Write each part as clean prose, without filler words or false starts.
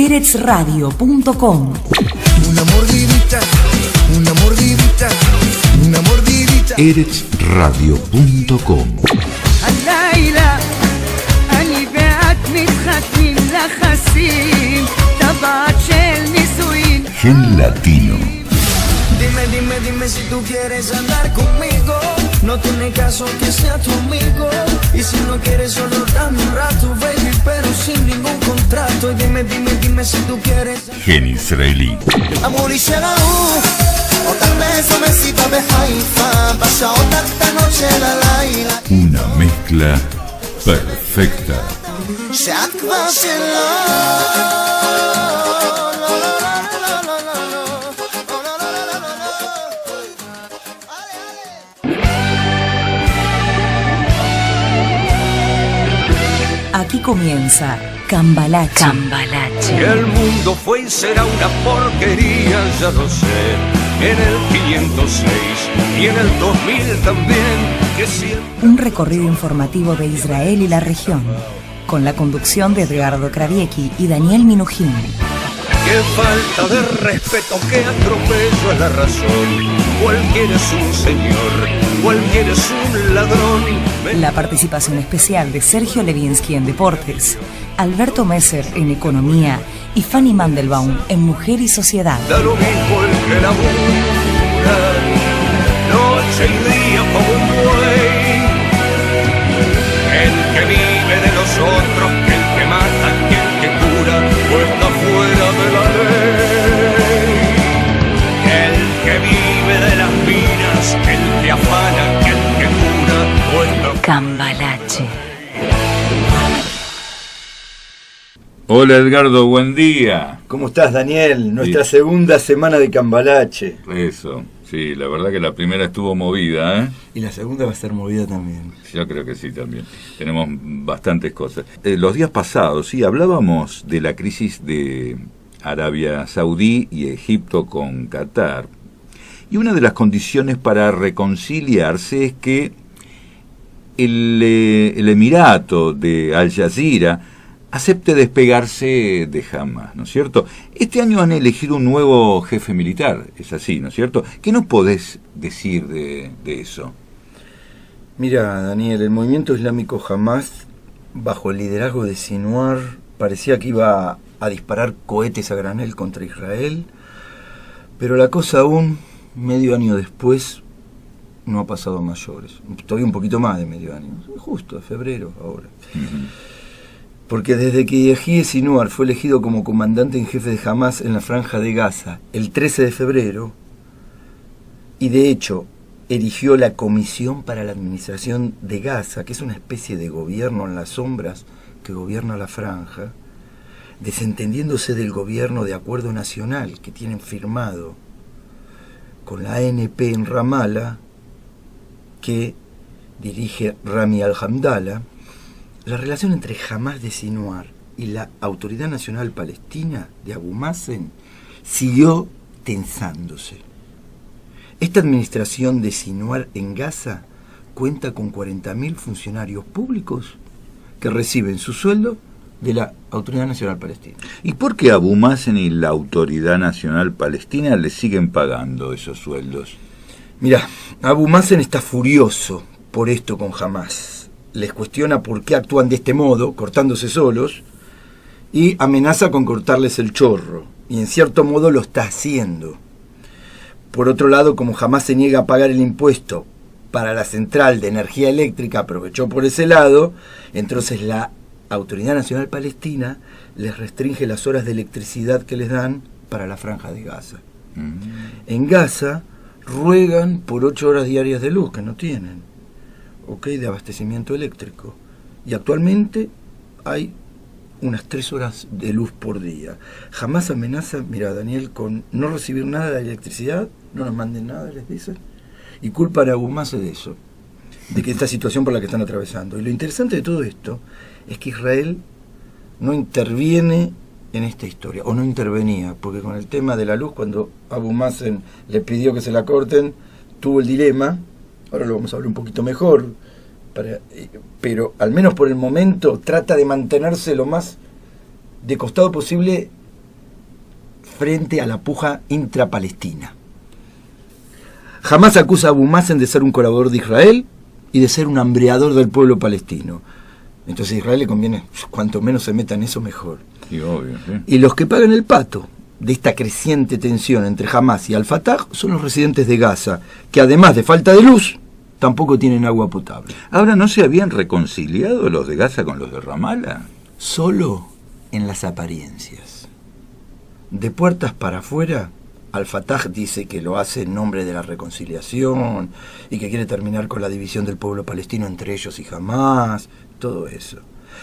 eretsradio.com. Una mordidita, una mordidita, una mordidita. eretsradio.com. الليلة أني بعت متختمين لخسين تبعت شيل نسوين. Gen Latino. Dime si tú quieres andar conmigo. No tiene caso que sea tu amigo. Y si no quieres solo dame un rato, baby, pero sin ningún contrato. Y dime si tú quieres. Gen Israelí. אמרו לי שראו אותך באיזו מסיבה בחיפה בשעות הקטנות של הלילה Una mezcla perfecta. שאת כבר שלו. Aquí comienza Cambalache. Que el mundo fue y será una porquería, ya lo sé. En el 506 y en el 2000 también. Que siempre... Un recorrido informativo de Israel y la región, con la conducción de Edgardo Kraviecki y Daniel Minujín. Qué falta de respeto, qué atropello a la razón. Cualquiera es un señor, cualquiera es un ladrón. La participación especial de Sergio Levinsky en Deportes, Alberto Messer en Economía y Fanny Mandelbaum en Mujer y Sociedad. Da lo mismo el que labura, noche y día como un buey. El que vive de los otros, que el que mata, que el que cura, o está fuera de la ley. El que vive de las minas, que el que afana, que el que cura, o está... Cambalache. Hola Edgardo, buen día. ¿Cómo estás, Daniel? Nuestra segunda semana de Cambalache. Eso, sí, la verdad que la primera estuvo movida, ¿eh? Y la segunda va a ser movida también. Yo creo que sí también. Tenemos bastantes cosas. Los días pasados, sí, hablábamos de la crisis de Arabia Saudí y Egipto con Qatar. Y una de las condiciones para reconciliarse es que el Emirato de Al Jazeera acepte despegarse de Hamas, ¿no es cierto? Este año han elegido un nuevo jefe militar, es así, ¿no es cierto? ¿Qué nos podés decir de eso? Mira, Daniel, el movimiento islámico Hamas, bajo el liderazgo de Sinwar, parecía que iba a disparar cohetes a granel contra Israel, pero la cosa aún, medio año después, no ha pasado a mayores. Todavía un poquito más de medio año, justo, de febrero ahora. Uh-huh. Porque desde que Yahya Sinwar fue elegido como comandante en jefe de Hamas en la Franja de Gaza el 13 de febrero, y de hecho erigió la Comisión para la Administración de Gaza, que es una especie de gobierno en las sombras que gobierna la Franja, desentendiéndose del gobierno de acuerdo nacional que tienen firmado con la ANP en Ramallah, que dirige Rami al-Hamdallah. La relación entre Hamas de Sinwar y la Autoridad Nacional Palestina de Abu Mazen siguió tensándose. Esta administración de Sinwar en Gaza cuenta con 40.000 funcionarios públicos que reciben su sueldo de la Autoridad Nacional Palestina. ¿Y por qué Abu Mazen y la Autoridad Nacional Palestina le siguen pagando esos sueldos? Mirá, Abu Mazen está furioso por esto con Hamas. Les cuestiona por qué actúan de este modo, cortándose solos, y amenaza con cortarles el chorro, y en cierto modo lo está haciendo. Por otro lado, como Hamas se niega a pagar el impuesto para la central de energía eléctrica, aprovechó por ese lado, entonces la Autoridad Nacional Palestina les restringe las horas de electricidad que les dan para la Franja de Gaza. En Gaza ruegan por 8 horas diarias de luz, que no tienen. De abastecimiento eléctrico, y actualmente hay unas 3 horas de luz por día. Jamás amenaza, mira Daniel, con no recibir nada de electricidad, no nos manden nada, les dicen, y culpan a Abu Mazen de eso, de que esta situación por la que están atravesando. Y lo interesante de todo esto es que Israel no interviene en esta historia, o no intervenía, porque con el tema de la luz, cuando Abu Mazen le pidió que se la corten, tuvo el dilema. Ahora lo vamos a hablar un poquito mejor, pero al menos por el momento trata de mantenerse lo más de costado posible frente a la puja intrapalestina. Hamás acusa a Abu Mazen de ser un colaborador de Israel y de ser un hambreador del pueblo palestino. Entonces a Israel le conviene, cuanto menos se meta en eso, mejor. Y obvio, sí. Y los que pagan el pato de esta creciente tensión entre Hamás y Al-Fatah son los residentes de Gaza, que además de falta de luz, tampoco tienen agua potable. Ahora, ¿no se habían reconciliado los de Gaza con los de Ramallah? Solo en las apariencias. De puertas para afuera, Al-Fatah dice que lo hace en nombre de la reconciliación y que quiere terminar con la división del pueblo palestino entre ellos y Hamás, todo eso.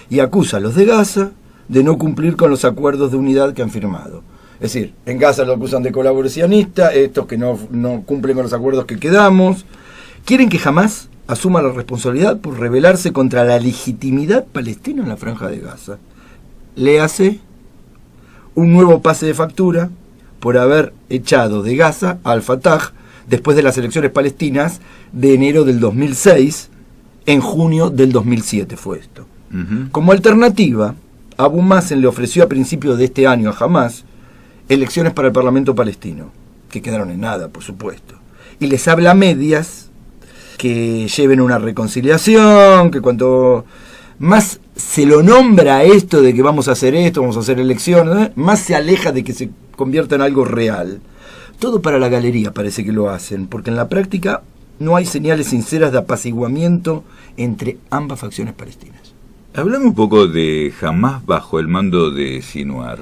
Y acusa a los de Gaza de no cumplir con los acuerdos de unidad que han firmado. Es decir, en Gaza lo acusan de colaboracionista, estos que no cumplen con los acuerdos que quedamos. Quieren que Hamás asuma la responsabilidad por rebelarse contra la legitimidad palestina en la franja de Gaza. Le hace un nuevo pase de factura por haber echado de Gaza a Al-Fatah después de las elecciones palestinas de enero del 2006, en junio del 2007 fue esto. Como alternativa, Abu Mazen le ofreció a principios de este año a Hamás elecciones para el Parlamento palestino, que quedaron en nada, por supuesto. Y les habla a medias que lleven una reconciliación, que cuanto más se lo nombra esto de que vamos a hacer esto, vamos a hacer elecciones, más se aleja de que se convierta en algo real. Todo para la galería parece que lo hacen, porque en la práctica no hay señales sinceras de apaciguamiento entre ambas facciones palestinas. Hablame un poco de Hamás bajo el mando de Sinwar.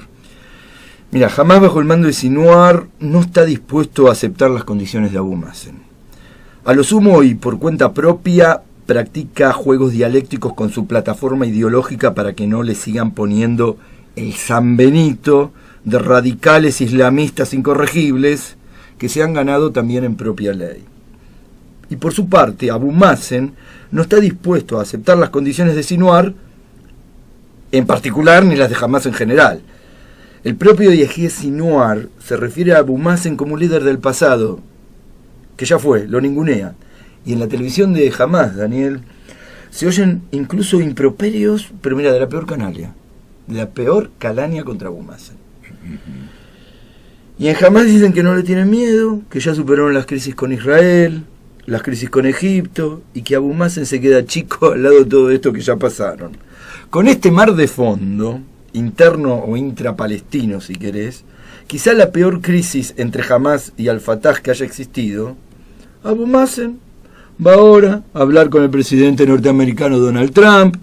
Mira, Hamás bajo el mando de Sinwar no está dispuesto a aceptar las condiciones de Abu Mazen. A lo sumo y por cuenta propia practica juegos dialécticos con su plataforma ideológica para que no le sigan poniendo el San Benito de radicales islamistas incorregibles que se han ganado también en propia ley. Y por su parte, Abu Mazen no está dispuesto a aceptar las condiciones de Sinwar en particular ni las de Hamás en general. El propio Yahya Sinwar se refiere a Abu Mazen como un líder del pasado, que ya fue, lo ningunea. Y en la televisión de Hamás, Daniel, se oyen incluso improperios, pero mira, de la peor canalia, de la peor calaña contra Abu Mazen. Y en Hamás dicen que no le tienen miedo, que ya superaron las crisis con Israel, las crisis con Egipto, y que Abu Mazen se queda chico al lado de todo esto que ya pasaron. Con este mar de fondo, interno o intrapalestino si querés, quizá la peor crisis entre Hamás y Al-Fatah que haya existido, Abu Mazen va ahora a hablar con el presidente norteamericano Donald Trump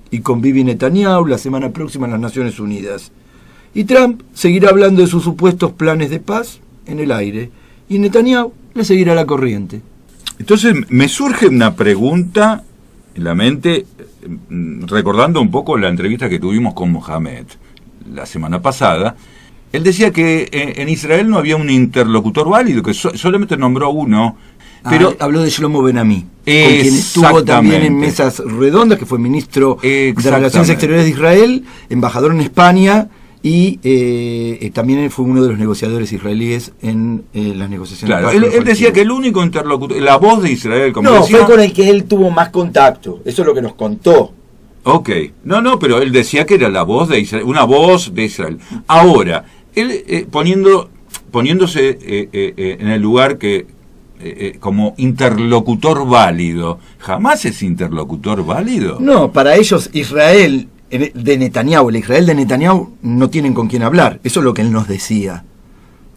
y con Bibi Netanyahu la semana próxima en las Naciones Unidas. Y Trump seguirá hablando de sus supuestos planes de paz en el aire, y Netanyahu le seguirá la corriente. Entonces me surge una pregunta en la mente, recordando un poco la entrevista que tuvimos con Mohamed la semana pasada. Él decía que en Israel no había un interlocutor válido, que solamente nombró uno. Pero habló de Shlomo Ben-Ami, con quien estuvo también en mesas redondas, que fue ministro de Relaciones Exteriores de Israel, embajador en España, y también fue uno de los negociadores israelíes en las negociaciones. Claro, él decía que el único interlocutor, la voz de Israel, como no, decía, fue con el que él tuvo más contacto, eso es lo que nos contó. Ok, no, pero él decía que era la voz de Israel, una voz de Israel. Ahora, él poniéndose en el lugar que como interlocutor válido, ¿jamás es interlocutor válido? No, para ellos Israel de Netanyahu, el Israel de Netanyahu no tienen con quién hablar, eso es lo que él nos decía.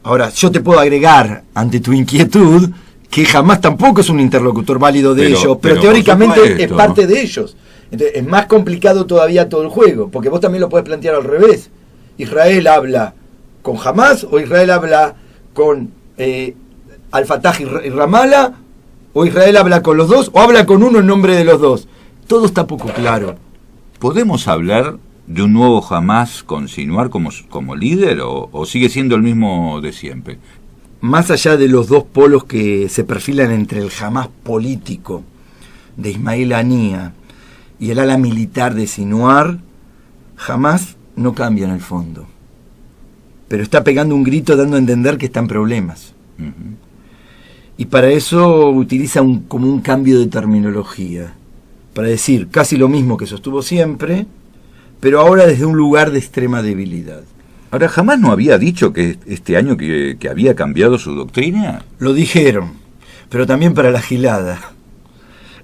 Ahora, yo te puedo agregar ante tu inquietud que Hamás tampoco es un interlocutor válido de ellos, pero teóricamente es parte de ellos. Entonces, es más complicado todavía todo el juego, porque vos también lo podés plantear al revés. ¿Israel habla con Hamás o Israel habla con Al-Fatah y Ramallah, o Israel habla con los dos o habla con uno en nombre de los dos? Todo está poco claro. ¿Podemos hablar de un nuevo Hamás con Sinwar como líder o sigue siendo el mismo de siempre? Más allá de los dos polos que se perfilan entre el Hamás político de Ismail Haniyeh y el ala militar de Sinwar, Hamás no cambia en el fondo, pero está pegando un grito dando a entender que está en problemas. Y para eso utiliza como un cambio de terminología, para decir casi lo mismo que sostuvo siempre, pero ahora desde un lugar de extrema debilidad. Ahora, ¿jamás no había dicho que este año que había cambiado su doctrina? Lo dijeron, pero también para la gilada.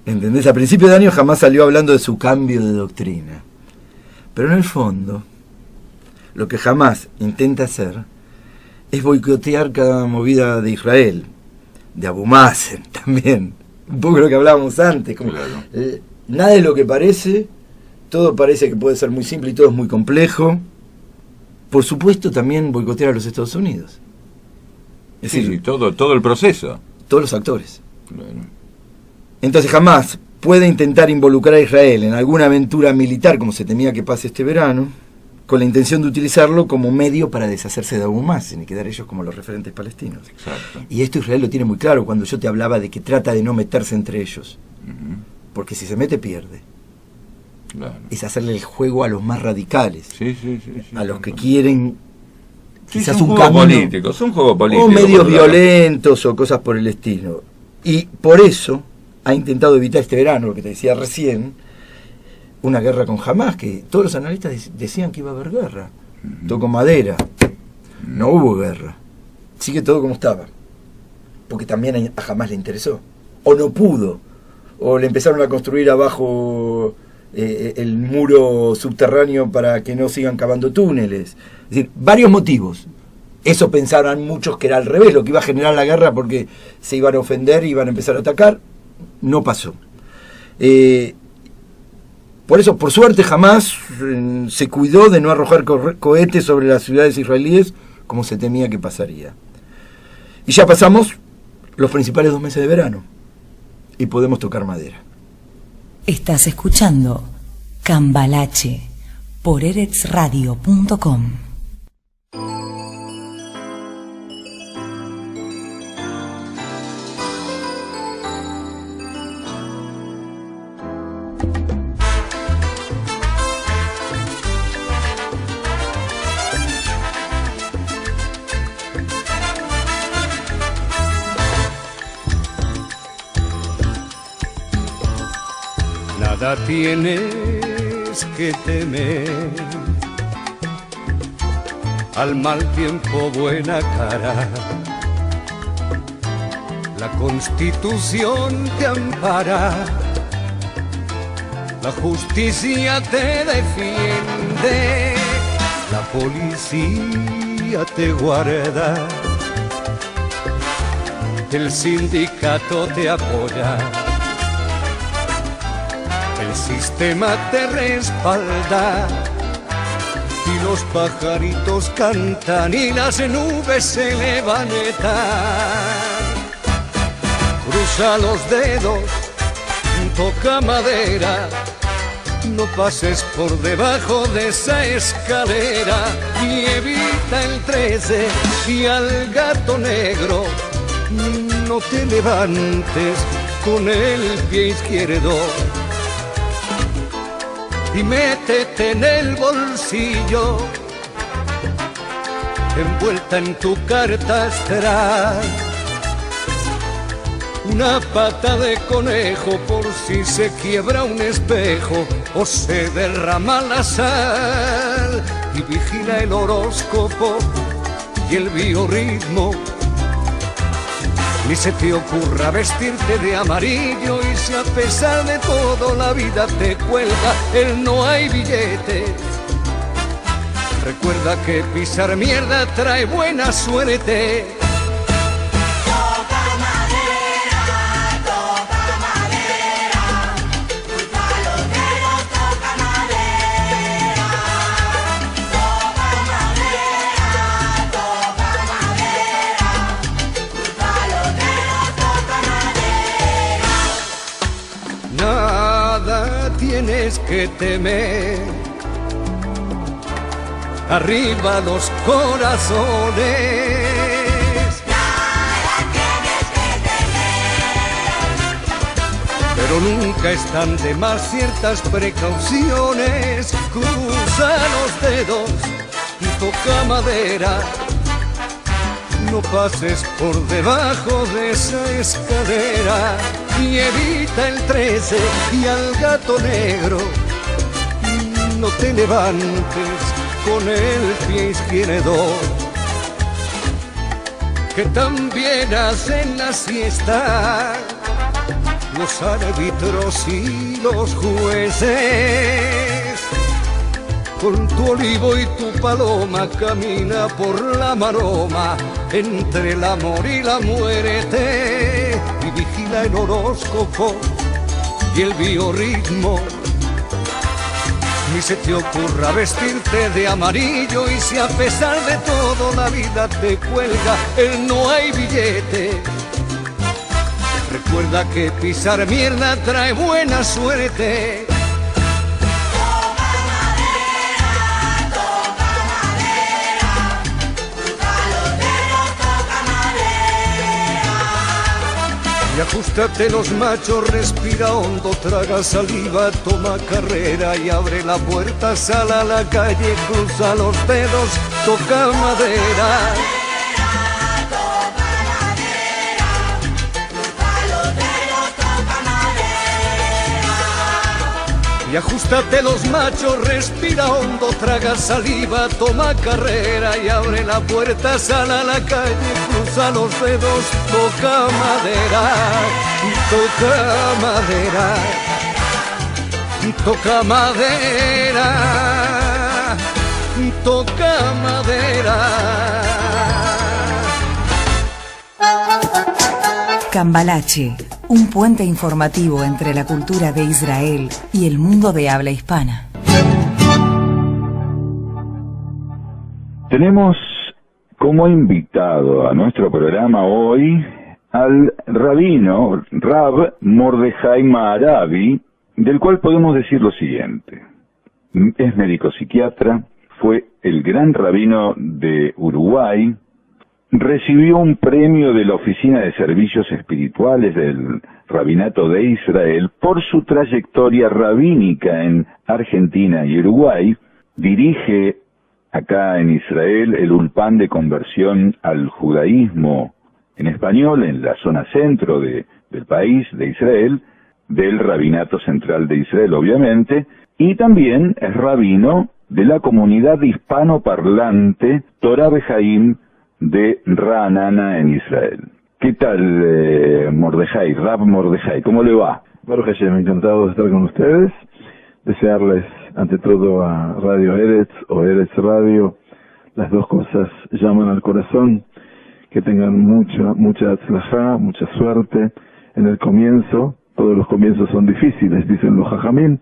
¿Entendés? A principio de año jamás salió hablando de su cambio de doctrina. Pero en el fondo, lo que jamás intenta hacer es boicotear cada movida de Israel, de Abu Mazen también. Un poco lo que hablábamos antes, como Claro. Nada es lo que parece, todo parece que puede ser muy simple y todo es muy complejo. Por supuesto también boicotear a los Estados Unidos. Es Sí, decir, todo el proceso. todos los actores. Claro. Entonces jamás puede intentar involucrar a Israel en alguna aventura militar como se temía que pase este verano, con la intención de utilizarlo como medio para deshacerse de Abu Mazen y quedar ellos como los referentes palestinos. Exacto. Y esto Israel lo tiene muy claro cuando yo te hablaba de que trata de no meterse entre ellos, Ujú. porque si se mete pierde. Claro. Es hacerle el juego a los más radicales, Sí, a los que quieren Sí, quizás son un juegos camino políticos, son juegos o políticos. medios por otro lado. violentos o cosas por el estilo. Y por eso ha intentado evitar este verano, lo que te decía recién, una guerra con Hamas, que todos los analistas decían que iba a haber guerra. Toco madera. No hubo guerra. Sigue todo como estaba. Porque también a Hamas le interesó. O no pudo. O le empezaron a construir abajo el muro subterráneo para que no sigan cavando túneles. Es decir, varios motivos. Eso pensaban muchos que era al revés, lo que iba a generar la guerra porque se iban a ofender y iban a empezar a atacar. No pasó. Por eso, por suerte, jamás se cuidó de no arrojar cohetes sobre las ciudades israelíes como se temía que pasaría. Y ya pasamos los principales 2 meses de verano y podemos tocar madera. Estás escuchando Cambalache por eretsradio.com. Nada tienes que temer, al mal tiempo buena cara. La Constitución te ampara, la justicia te defiende, la policía te guarda, el sindicato te apoya. El sistema te respalda y los pajaritos cantan y las nubes se levantan. Cruza los dedos, toca madera, no pases por debajo de esa escalera y evita el 13 y al gato negro no te levantes con el pie izquierdo. Y métete en el bolsillo, envuelta en tu carta astral, una pata de conejo por si se quiebra un espejo o se derrama la sal. Y vigila el horóscopo y el biorritmo. Ni se te ocurra vestirte de amarillo y si a pesar de todo la vida te cuelga el no hay billetes. Recuerda que pisar mierda trae buena suerte. Tienes que temer, arriba los corazones. Nada tienes que temer, pero nunca están de más ciertas precauciones. Cruza los dedos y toca madera, no pases por debajo de esa escalera. Y evita el 13 y al gato negro no te levantes con el pie izquierdo, que también hacen la siesta los árbitros y los jueces. Con tu olivo y tu paloma camina por la maroma entre el amor y la muerte, y vigila el horóscopo y el biorritmo. Ni se te ocurra vestirte de amarillo, y si a pesar de todo la vida te cuelga el no hay billete, recuerda que pisar mierda trae buena suerte. Y ajustate los machos, respira hondo, traga saliva, toma carrera y abre la puerta, sal a la calle, cruza los dedos, toca madera. Y ajustate los machos, respira hondo, traga saliva, toma carrera y abre la puerta, sal a la calle, cruza los dedos, toca madera, toca madera, toca madera, toca madera. Cambalache, un puente informativo entre la cultura de Israel y el mundo de habla hispana. Tenemos como invitado a nuestro programa hoy al rabino Rab Mordejai Maharavi, del cual podemos decir lo siguiente. Es médico psiquiatra, fue el gran rabino de Uruguay, recibió un premio de la Oficina de Servicios Espirituales del Rabinato de Israel por su trayectoria rabínica en Argentina y Uruguay. Dirige acá en Israel el Ulpan de conversión al judaísmo en español en la zona centro del país, de Israel, del Rabinato Central de Israel, obviamente, y también es rabino de la comunidad hispanoparlante Torah Bejaim de Ra'anana en Israel. ¿Qué tal, Mordejai, Rab Mordejai? ¿Cómo le va? Baruch Hashem, encantado de estar con ustedes. Desearles, ante todo, a Radio Eretz o Eretz Radio, las dos cosas llaman al corazón, que tengan mucha atzlajá, mucha suerte en el comienzo. Todos los comienzos son difíciles, dicen los jajamín,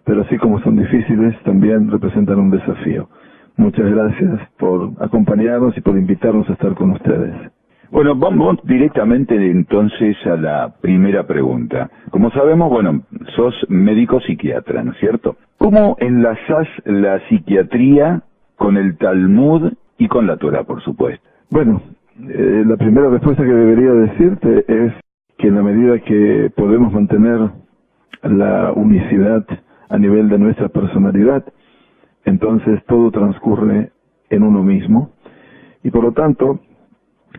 pero así como son difíciles, también representan un desafío. Muchas gracias por acompañarnos y por invitarnos a estar con ustedes. Bueno, vamos directamente entonces a la primera pregunta. Como sabemos, bueno, sos médico psiquiatra, ¿no es cierto? ¿Cómo enlazás la psiquiatría con el Talmud y con la Torah, por supuesto? Bueno, la primera respuesta que debería decirte es que en la medida que podemos mantener la unicidad a nivel de nuestra personalidad, entonces todo transcurre en uno mismo, y por lo tanto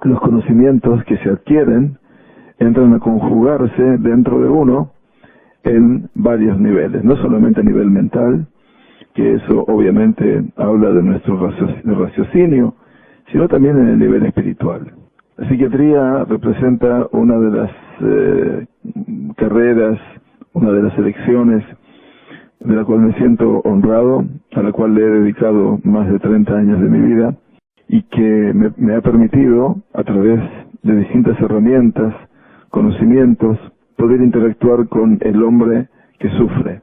los conocimientos que se adquieren entran a conjugarse dentro de uno en varios niveles, no solamente a nivel mental, que eso obviamente habla de nuestro raciocinio, sino también en el nivel espiritual. La psiquiatría representa una de las carreras, una de las elecciones de la cual me siento honrado, a la cual le he dedicado más de 30 años de mi vida, y que me ha permitido, a través de distintas herramientas, conocimientos, poder interactuar con el hombre que sufre,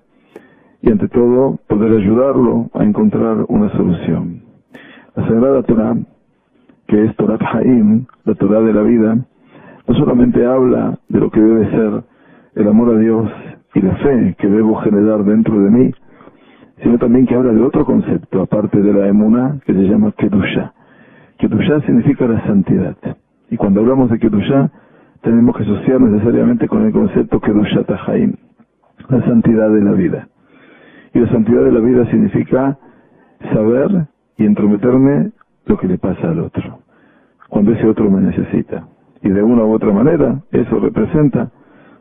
y ante todo, poder ayudarlo a encontrar una solución. La Sagrada Torah, que es Torah Haim, la Torah de la vida, no solamente habla de lo que debe ser el amor a Dios y la fe que debo generar dentro de mí, sino también que habla de otro concepto, aparte de la emuná, que se llama Kedushá. Kedushá significa la santidad. Y cuando hablamos de Kedushá, tenemos que asociar necesariamente con el concepto Kedushá Tahaim, la santidad de la vida. Y la santidad de la vida significa saber y entrometerme lo que le pasa al otro, cuando ese otro me necesita. Y de una u otra manera, eso representa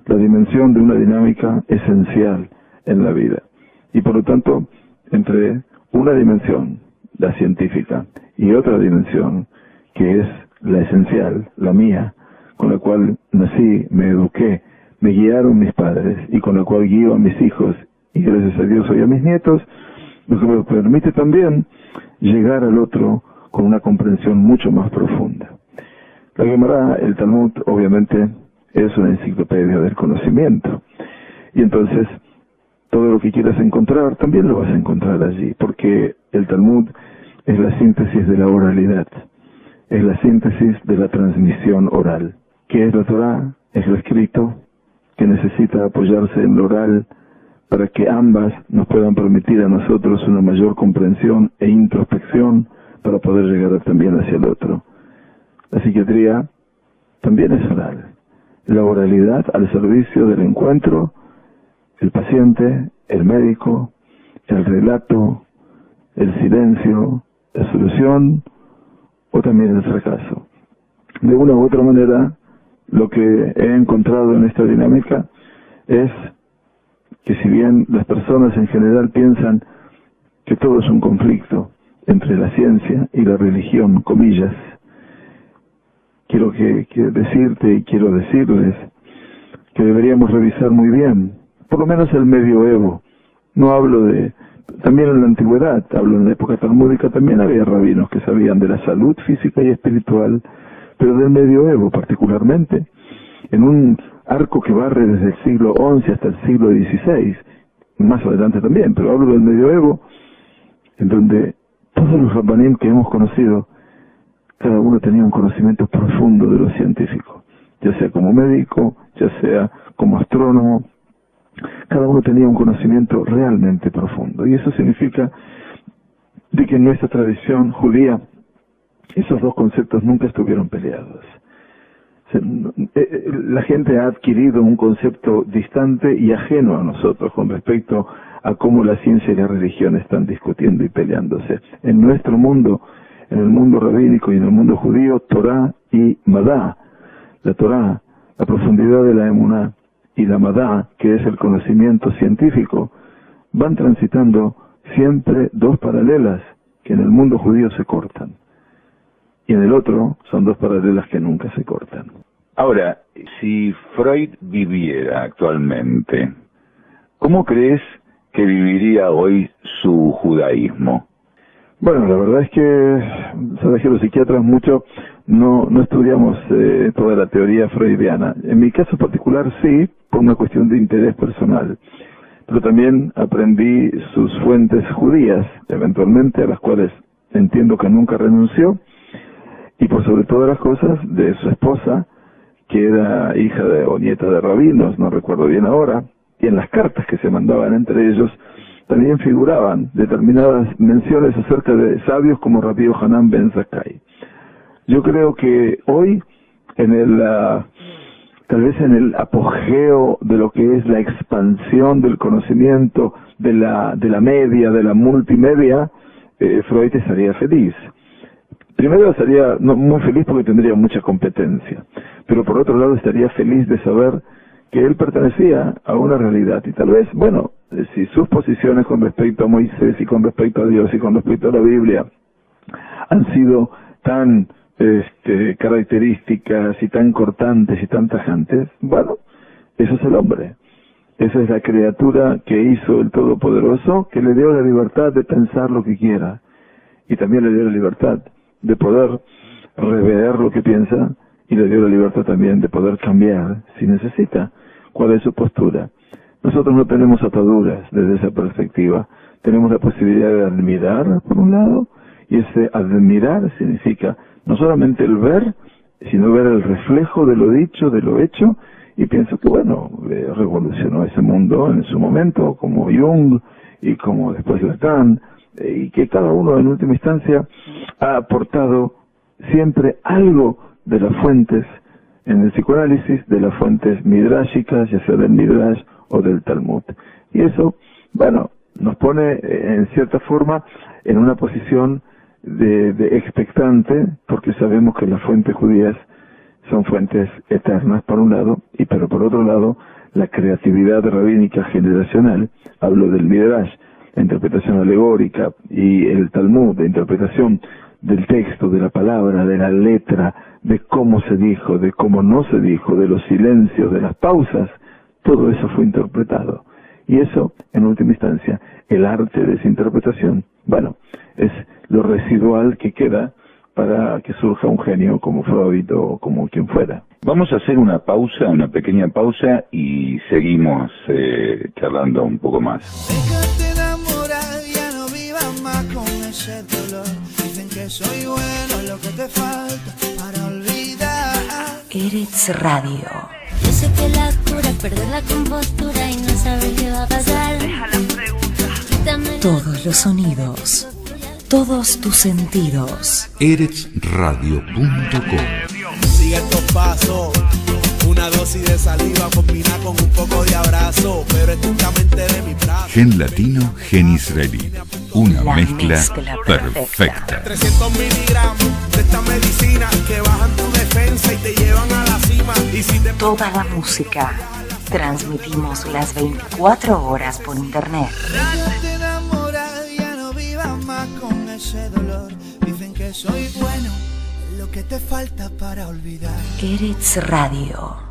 la dimensión de una dinámica esencial en la vida. Y por lo tanto, entre una dimensión la científica, y otra dimensión, que es la esencial, la mía, con la cual nací, me eduqué, me guiaron mis padres, y con la cual guío a mis hijos, y gracias a Dios hoy a mis nietos, lo que me permite también llegar al otro con una comprensión mucho más profunda. La Gemara, el Talmud, obviamente, es una enciclopedia del conocimiento. Y entonces, todo lo que quieras encontrar, también lo vas a encontrar allí, porque el Talmud es la síntesis de la oralidad, es la síntesis de la transmisión oral. ¿Qué es la Torá? Es lo escrito, que necesita apoyarse en lo oral, para que ambas nos puedan permitir a nosotros una mayor comprensión e introspección para poder llegar también hacia el otro. La psiquiatría también es oral. La oralidad al servicio del encuentro, el paciente, el médico, el relato, el silencio, la solución o también el fracaso. De una u otra manera, lo que he encontrado en esta dinámica es que si bien las personas en general piensan que todo es un conflicto entre la ciencia y la religión, comillas, quiero decirte y quiero decirles que deberíamos revisar muy bien, por lo menos el medioevo. No hablo de, también en la antigüedad, hablo en la época talmúdica, también había rabinos que sabían de la salud física y espiritual, pero del medioevo particularmente, en un arco que barre desde el siglo XI hasta el siglo XVI, más adelante también, pero hablo del medioevo, en donde todos los rabbanim que hemos conocido, cada uno tenía un conocimiento profundo de lo científico, ya sea como médico, ya sea como astrónomo, cada uno tenía un conocimiento realmente profundo, y eso significa de que en nuestra tradición judía esos dos conceptos nunca estuvieron peleados. La gente ha adquirido un concepto distante y ajeno a nosotros con respecto a cómo la ciencia y la religión están discutiendo y peleándose. En nuestro mundo, en el mundo rabínico y en el mundo judío, Torá y Madá, la Torá, la profundidad de la Emuná, y la Madá, que es el conocimiento científico, van transitando siempre dos paralelas que en el mundo judío se cortan. Y en el otro son dos paralelas que nunca se cortan. Ahora, si Freud viviera actualmente, ¿cómo crees que viviría hoy su judaísmo? Bueno, la verdad es que, sabes que los psiquiatras mucho no estudiamos toda la teoría freudiana. En mi caso particular sí, por una cuestión de interés personal. Pero también aprendí sus fuentes judías, eventualmente, a las cuales entiendo que nunca renunció, y por sobre todas las cosas, de su esposa, que era hija o nieta de rabinos, no recuerdo bien ahora, y en las cartas que se mandaban entre ellos, también figuraban determinadas menciones acerca de sabios como Rabbi Yohanan ben Zakkai. Yo creo que hoy, tal vez en el apogeo de lo que es la expansión del conocimiento, de la media, de la multimedia, Freud estaría feliz. Primero estaría muy feliz porque tendría mucha competencia, pero por otro lado estaría feliz de saber que él pertenecía a una realidad, y tal vez, bueno, si sus posiciones con respecto a Moisés y con respecto a Dios y con respecto a la Biblia han sido tan características y tan cortantes y tan tajantes, bueno, eso es el hombre, esa es la criatura que hizo el Todopoderoso, que le dio la libertad de pensar lo que quiera, y también le dio la libertad de poder rever lo que piensa, y le dio la libertad también de poder cambiar si necesita. ¿Cuál es su postura? Nosotros no tenemos ataduras desde esa perspectiva. Tenemos la posibilidad de admirar, por un lado, y ese admirar significa no solamente el ver, sino ver el reflejo de lo dicho, de lo hecho, y pienso que, bueno, revolucionó ese mundo en su momento, como Jung y como después Lacan, y que cada uno en última instancia ha aportado siempre algo de las fuentes en el psicoanálisis, de las fuentes midrashicas, ya sea del Midrash o del Talmud. Y eso, bueno, nos pone en cierta forma en una posición de expectante, porque sabemos que las fuentes judías son fuentes eternas por un lado, pero por otro lado la creatividad rabínica generacional, hablo del Midrash, la interpretación alegórica y el Talmud, la interpretación del texto, de la palabra, de la letra, de cómo se dijo, de cómo no se dijo, de los silencios, de las pausas, todo eso fue interpretado. Y eso, en última instancia, el arte de esa interpretación, bueno, es lo residual que queda para que surja un genio como Freud o como quien fuera. Vamos a hacer una pausa, una pequeña pausa, y seguimos charlando un poco más. Déjate enamorar, ya no vivas más con ese dolor. Dicen que soy bueno, lo que te falta para olvidar. Eretz Radio. Yo sé que la cura es perder la compostura y no saber qué va a pasar. Deja la pregunta. Todos los sonidos, todos tus sentidos. eretzradio.com. Sigue estos pasos, una dosis de saliva combina con un poco de abrazo, pero estrictamente de mi brazo. Gen latino, gen israelí. Una La mezcla mezcla perfecta. 300 miligramos de esta medicina que bajan tu defensa y te llevan a la cima. Y si te Toda la música. Transmitimos las 24 horas por internet. Déjate enamorar, ya no vivas más con ese dolor. Dicen que soy bueno, lo que te falta para olvidar. Eretz Radio.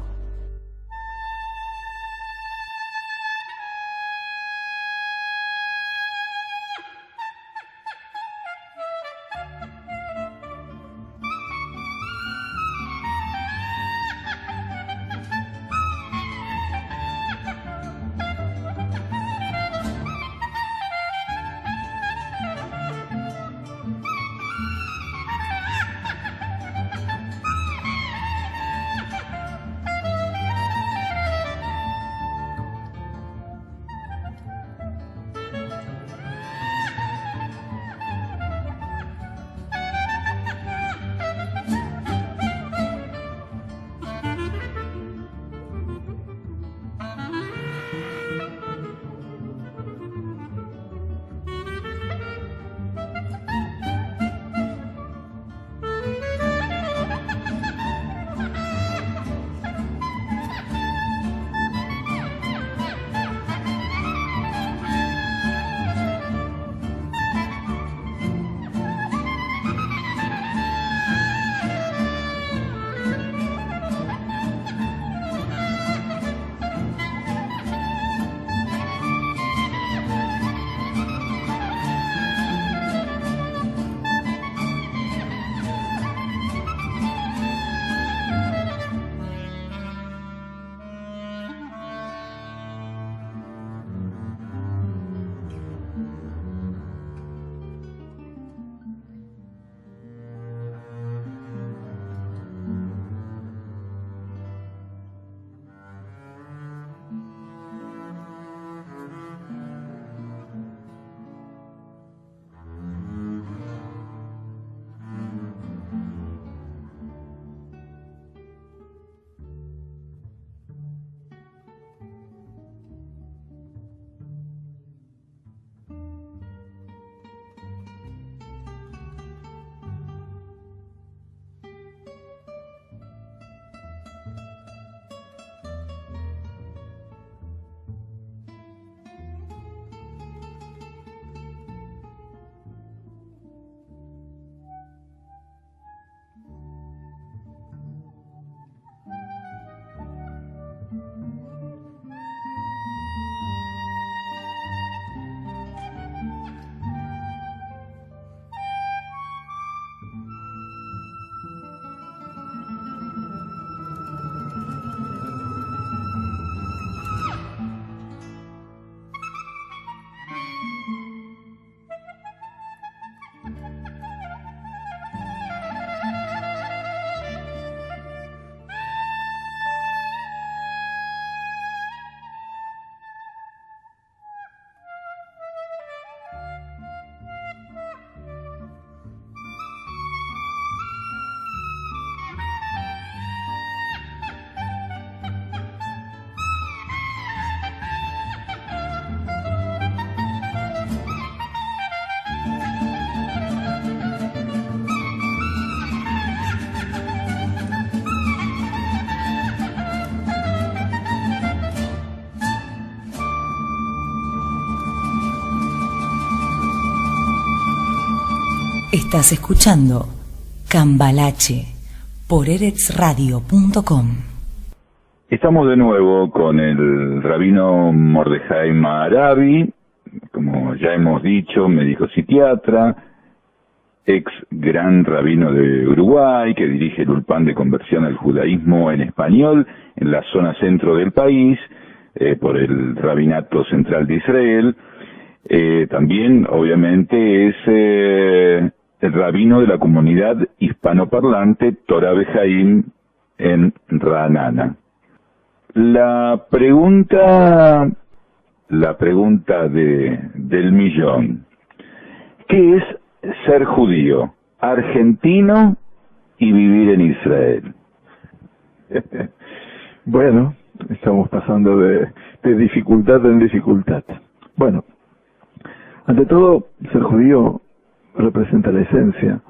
Estás escuchando Cambalache por eretsradio.com. Estamos de nuevo con el rabino Mordejai Maharabi, como ya hemos dicho, médico psiquiatra, ex gran rabino de Uruguay, que dirige el Ulpan de Conversión al Judaísmo en Español en la zona centro del país, por el Rabinato Central de Israel. También, obviamente, es el rabino de la comunidad hispanoparlante Torah Bejaim en Ra'anana. La pregunta del millón: ¿qué es ser judío, argentino y vivir en Israel? Bueno, estamos pasando de dificultad en dificultad. Bueno, ante todo, ser judío representa la esencia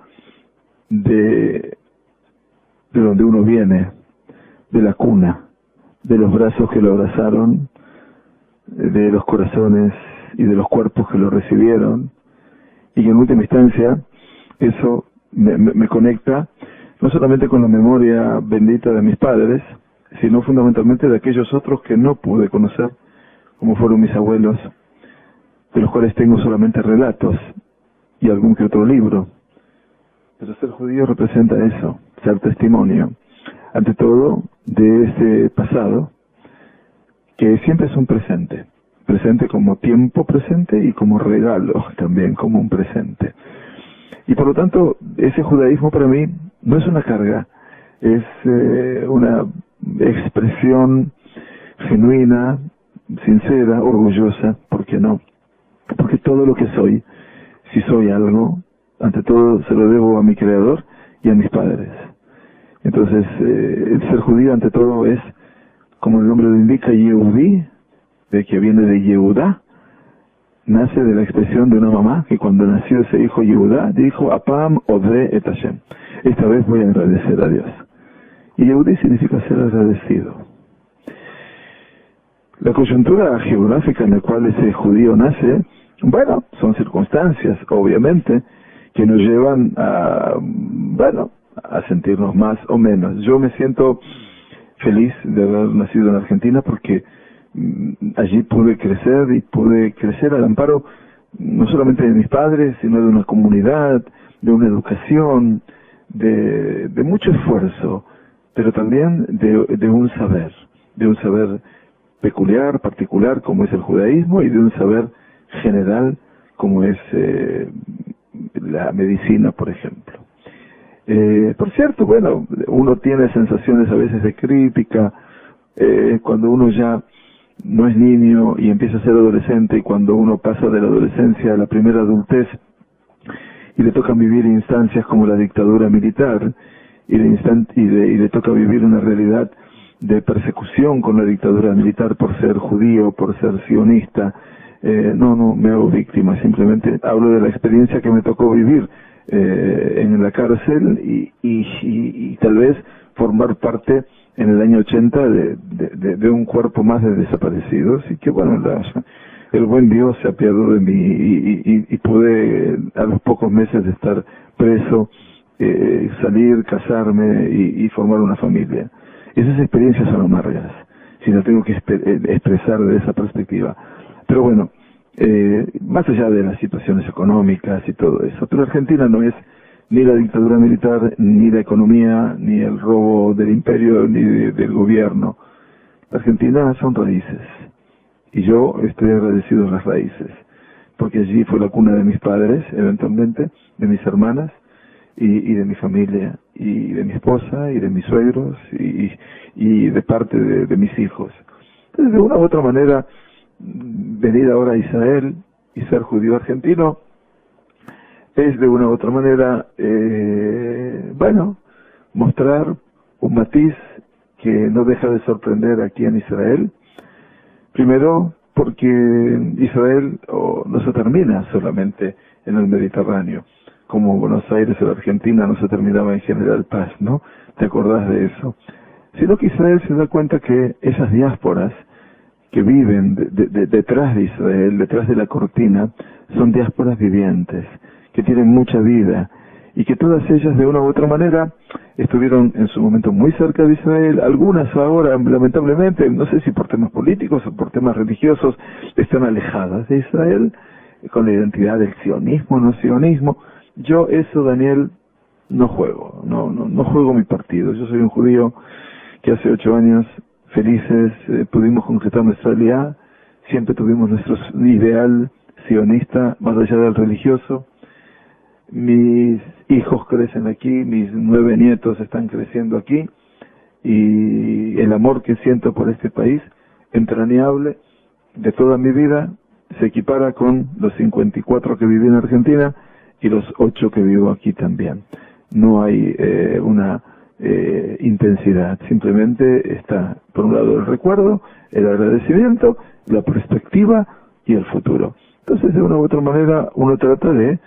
de donde uno viene, de la cuna, de los brazos que lo abrazaron, de los corazones y de los cuerpos que lo recibieron, y que en última instancia eso me conecta no solamente con la memoria bendita de mis padres, sino fundamentalmente de aquellos otros que no pude conocer, como fueron mis abuelos, de los cuales tengo solamente relatos y algún que otro libro. Pero ser judío representa eso, ser testimonio, ante todo, de ese pasado, que siempre es un presente como tiempo presente y como regalo también, como un presente. Y por lo tanto, ese judaísmo para mí no es una carga, es una expresión genuina, sincera, orgullosa, ¿por qué no? Porque todo lo que soy, si soy algo, ante todo se lo debo a mi Creador y a mis padres. Entonces, el ser judío ante todo es, como el nombre lo indica, Yehudí, de que viene de Yehudá, nace de la expresión de una mamá que cuando nació ese hijo Yehudá dijo: Apam Odre et Hashem. Esta vez voy a agradecer a Dios. Y Yehudí significa ser agradecido. La coyuntura geográfica en la cual ese judío nace, bueno, son circunstancias, obviamente, que nos llevan a sentirnos más o menos. Yo me siento feliz de haber nacido en Argentina porque allí pude crecer al amparo no solamente de mis padres, sino de una comunidad, de una educación, de mucho esfuerzo, pero también de un saber peculiar, particular, como es el judaísmo, y de un saber general, como es la medicina, por ejemplo. Por cierto, bueno, uno tiene sensaciones a veces de crítica cuando uno ya no es niño y empieza a ser adolescente, y cuando uno pasa de la adolescencia a la primera adultez y le toca vivir instancias como la dictadura militar y le toca vivir una realidad de persecución con la dictadura militar por ser judío, por ser sionista. No me hago víctima, simplemente hablo de la experiencia que me tocó vivir en la cárcel y tal vez formar parte en el año 80 de un cuerpo más de desaparecidos, y que bueno, el buen Dios se apiadó de mí y pude, a los pocos meses de estar preso, salir, casarme y formar una familia. Esas experiencias son amargas, si la tengo que expresar de esa perspectiva. Pero bueno, más allá de las situaciones económicas y todo eso, pero Argentina no es ni la dictadura militar, ni la economía, ni el robo del imperio, ni del gobierno. La Argentina son raíces, y yo estoy agradecido a las raíces, porque allí fue la cuna de mis padres, eventualmente, de mis hermanas, y de mi familia, y de mi esposa, y de mis suegros, y de parte de mis hijos. Entonces, de una u otra manera, venir ahora a Israel y ser judío argentino es de una u otra manera, mostrar un matiz que no deja de sorprender aquí en Israel. Primero, porque Israel no se termina solamente en el Mediterráneo, como Buenos Aires o la Argentina no se terminaba en General Paz, ¿no? ¿Te acordás de eso? Sino que Israel se da cuenta que esas diásporas que viven detrás de Israel, detrás de la cortina, son diásporas vivientes, que tienen mucha vida, y que todas ellas de una u otra manera estuvieron en su momento muy cerca de Israel. Algunas ahora, lamentablemente, no sé si por temas políticos o por temas religiosos, están alejadas de Israel, con la identidad del sionismo, no sionismo. Yo eso, Daniel, no juego, no juego mi partido. Yo soy un judío que hace 8 años, felices, pudimos concretar nuestra alianza, siempre tuvimos nuestro ideal sionista, más allá del religioso. Mis hijos crecen aquí, mis 9 nietos están creciendo aquí, y el amor que siento por este país, entrañable, de toda mi vida, se equipara con los 54 que viví en Argentina y los 8 que vivo aquí también. No hay una intensidad, simplemente está por un lado el recuerdo, el agradecimiento, la perspectiva y el futuro. Entonces, de una u otra manera, uno trata de,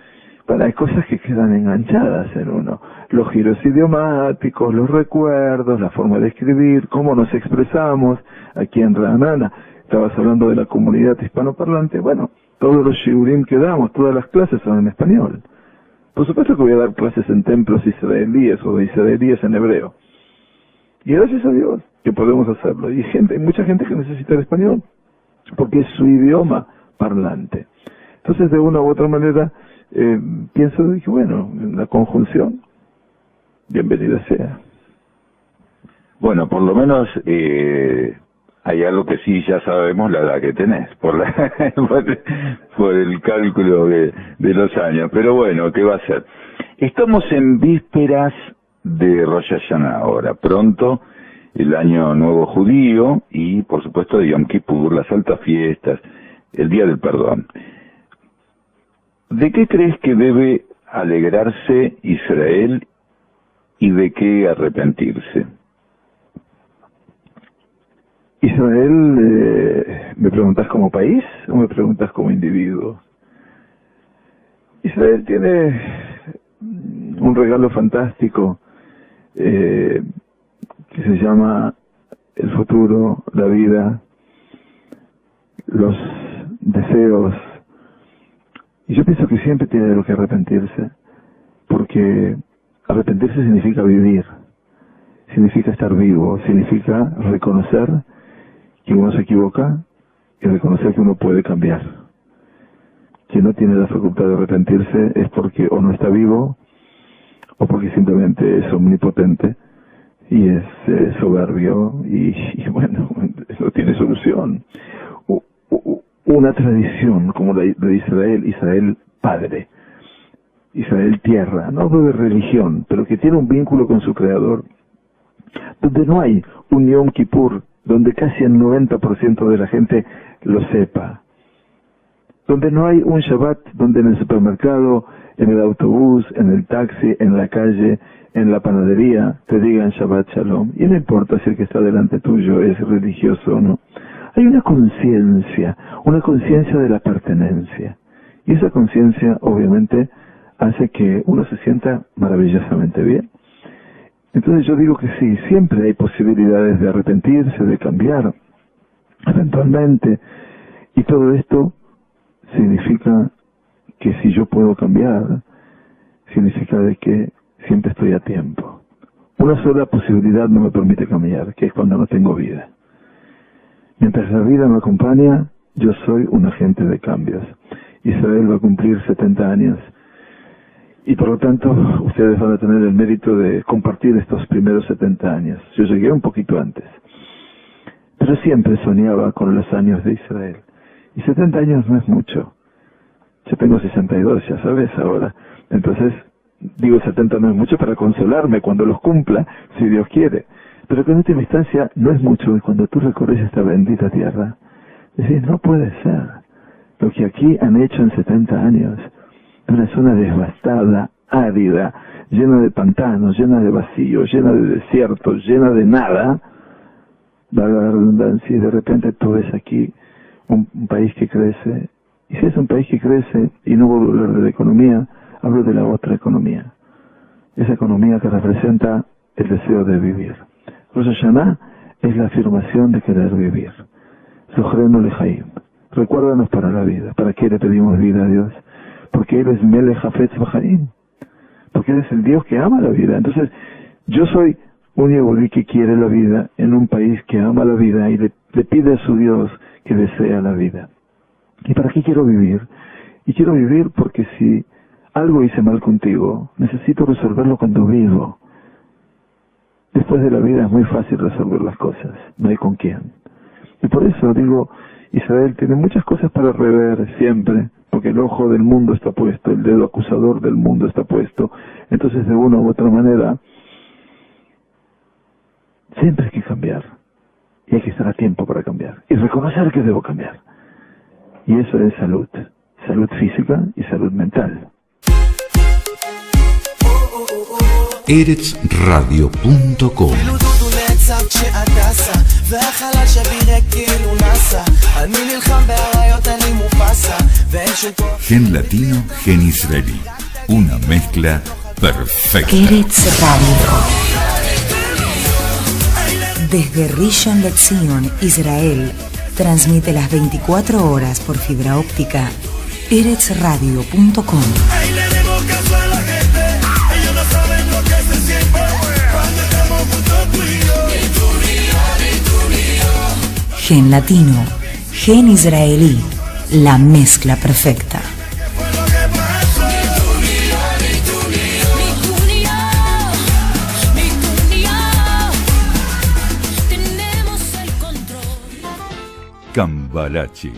hay cosas que quedan enganchadas en uno, los giros idiomáticos, los recuerdos, la forma de escribir, cómo nos expresamos. Aquí en Ra'anana estabas hablando de la comunidad hispanoparlante. Bueno, todos los shiurim que damos, todas las clases son en español. Por supuesto que voy a dar clases en templos israelíes o de israelíes en hebreo. Y gracias a Dios que podemos hacerlo. Y hay mucha gente que necesita el español, porque es su idioma parlante. Entonces, de una u otra manera, pienso, dije, bueno, la conjunción, bienvenida sea. Bueno, por lo menos hay algo que sí ya sabemos, la edad que tenés, por el cálculo de los años. Pero bueno, ¿qué va a ser? Estamos en vísperas de Rosh Hashanah ahora, pronto el año nuevo judío y por supuesto de Yom Kippur, las altas fiestas, el día del perdón. ¿De qué crees que debe alegrarse Israel y de qué arrepentirse? Israel, ¿me preguntas como país o me preguntas como individuo? Israel tiene un regalo fantástico que se llama el futuro, la vida, los deseos. Y yo pienso que siempre tiene de lo que arrepentirse, porque arrepentirse significa vivir, significa estar vivo, significa reconocer que uno se equivoca y reconocer que uno puede cambiar. Quien no tiene la facultad de arrepentirse es porque o no está vivo o porque simplemente es omnipotente y es soberbio y bueno, no tiene solución. Una tradición como la de Israel, Israel padre, Israel tierra, no hablo de religión, pero que tiene un vínculo con su creador, donde no hay un Yom Kippur, donde casi el 90% de la gente lo sepa, donde no hay un Shabbat, donde en el supermercado, en el autobús, en el taxi, en la calle, en la panadería, te digan Shabbat Shalom, y no importa si el que está delante tuyo es religioso o no. Hay una conciencia de la pertenencia, y esa conciencia obviamente hace que uno se sienta maravillosamente bien. Entonces yo digo que sí, siempre hay posibilidades de arrepentirse, de cambiar, eventualmente, y todo esto significa que si yo puedo cambiar, significa de que siempre estoy a tiempo. Una sola posibilidad no me permite cambiar, que es cuando no tengo vida. Mientras la vida me acompaña, yo soy un agente de cambios. Israel va a cumplir 70 años. Y por lo tanto, ustedes van a tener el mérito de compartir estos primeros 70 años. Yo llegué un poquito antes. Pero siempre soñaba con los años de Israel. Y 70 años no es mucho. Yo tengo 62, ya sabes, ahora. Entonces, digo 70 no es mucho para consolarme cuando los cumpla, si Dios quiere. Pero que en última instancia no es mucho. Y cuando tú recorres esta bendita tierra, decís, no puede ser. Lo que aquí han hecho en 70 años, una zona devastada, árida, llena de pantanos, llena de vacíos, llena de desiertos, llena de nada, valga la redundancia, y de repente tú ves aquí un país que crece. Y si es un país que crece, y no vuelvo a hablar de la economía, hablo de la otra economía. Esa economía que representa el deseo de vivir. Rosh Hashanah es la afirmación de querer vivir. Zohrenu lechaim. Recuérdanos para la vida. ¿Para qué le pedimos vida a Dios? porque Él es Melech Hafetz B'Chaim, porque Él es el Dios que ama la vida. Entonces, yo soy un Yehudí que quiere la vida en un país que ama la vida y le pide a su Dios que desea la vida. ¿Y para qué quiero vivir? Y quiero vivir porque si algo hice mal contigo, necesito resolverlo cuando vivo. Después de la vida es muy fácil resolver las cosas, no hay con quién. Y por eso digo, Israel tiene muchas cosas para rever siempre, porque el ojo del mundo está puesto, el dedo acusador del mundo está puesto. Entonces, de una u otra manera, siempre hay que cambiar. Y hay que estar a tiempo para cambiar. Y reconocer que debo cambiar. Y eso es salud. Salud física y salud mental. eretzradio.com Gen latino, gen israelí. Una mezcla perfecta. Eretz Radio. Desde Rishon LeZion, Israel, transmite las 24 horas por fibra óptica. eretzradio.com. Gen latino, gen israelí, la mezcla perfecta. Cambalache,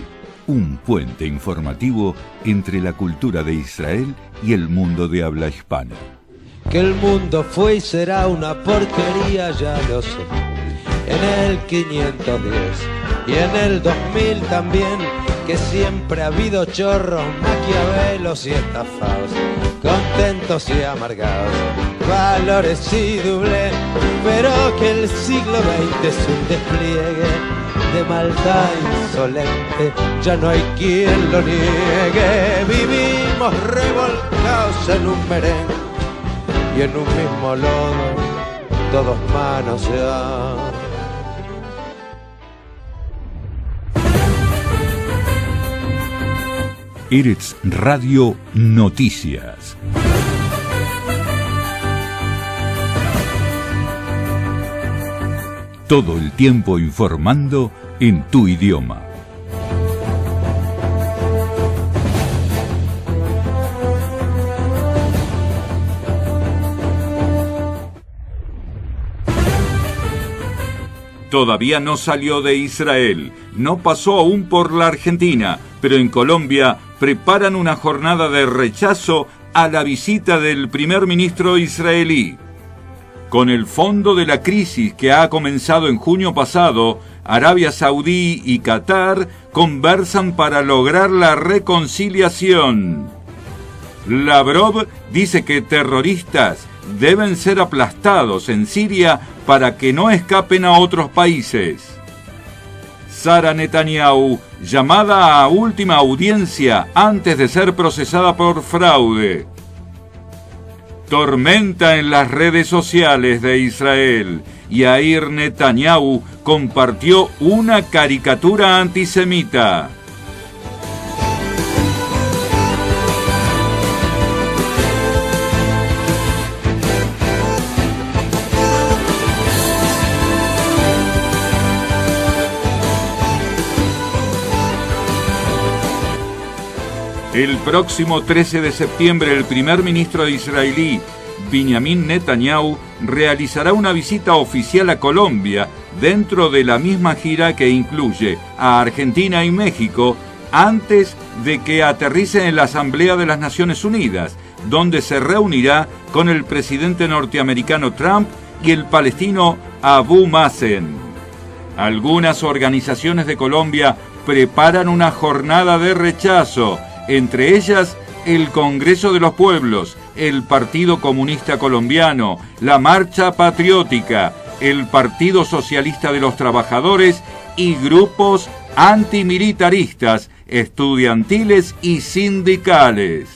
un puente informativo entre la cultura de Israel y el mundo de habla hispana. Que el mundo fue y será una porquería, ya lo sé. En el 510 y en el 2000 también, que siempre ha habido chorros, maquiavelos y estafados, contentos y amargados, valores y doble, pero que el siglo XX es un despliegue de maldad insolente, ya no hay quien lo niegue. Vivimos revolcados en un merengue y en un mismo lodo, todos manoseados. Eretz Radio Noticias. Todo el tiempo informando en tu idioma. Todavía no salió de Israel, no pasó aún por la Argentina, pero en Colombia preparan una jornada de rechazo a la visita del primer ministro israelí. Con el fondo de la crisis que ha comenzado en junio pasado, Arabia Saudí y Qatar conversan para lograr la reconciliación. Lavrov dice que terroristas deben ser aplastados en Siria para que no escapen a otros países. Sara Netanyahu, llamada a última audiencia antes de ser procesada por fraude. Tormenta en las redes sociales de Israel. Yair Netanyahu compartió una caricatura antisemita. El próximo 13 de septiembre, el primer ministro israelí, Benjamin Netanyahu, realizará una visita oficial a Colombia dentro de la misma gira que incluye a Argentina y México antes de que aterrice en la Asamblea de las Naciones Unidas, donde se reunirá con el presidente norteamericano Trump y el palestino Abu Mazen. Algunas organizaciones de Colombia preparan una jornada de rechazo, entre ellas el Congreso de los Pueblos, el Partido Comunista Colombiano, la Marcha Patriótica, el Partido Socialista de los Trabajadores y grupos antimilitaristas, estudiantiles y sindicales.